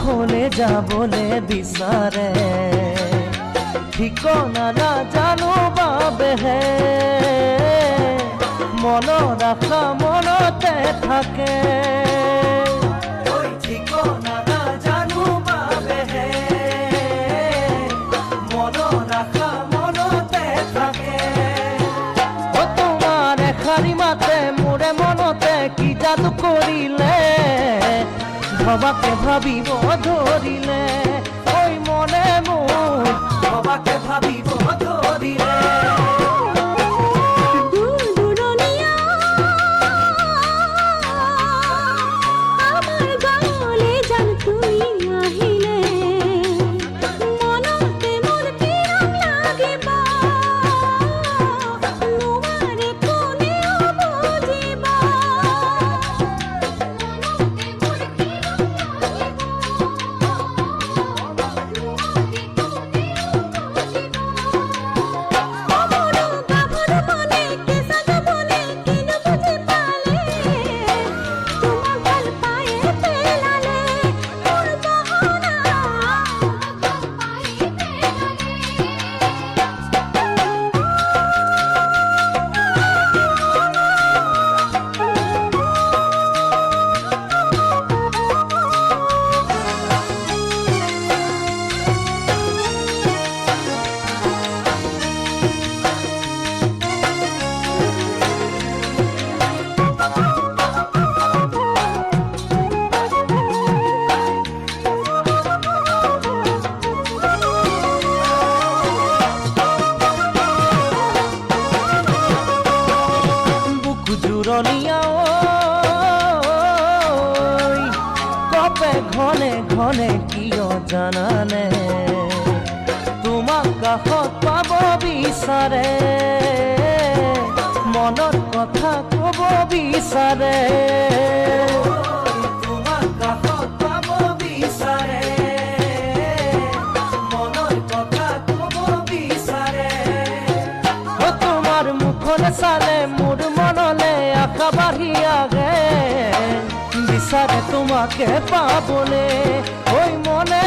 হলে যাবলে বিচাৰে ঠিকনা নাজানো বাবে হে মন ৰাখা মনতে থাকে ঠিকনা নাজানো বাবে হে মন ৰাখা মনতে থাকে তোমাৰ এষাৰি মাতে মোৰে মনতে কি যাদু কৰিলে ভবাকে ভাবিব ধৰিলে ঐ মনে মোৰ ভবাকে ভাবিব ধৰিলে কপে ঘনে ঘনে কিয় জানানে তোমাক কাষত পাব বিচাৰে মনৰ কথা কব বিচাৰে তোমাক কাষত পাব বিচাৰে মনৰ কথা কব বিচাৰে তোমাৰ মুখলে চালে মোৰ মনলে আশা বাঢ়ি আগে বিচাৰে তোমাকে পাবলে ঐ মনে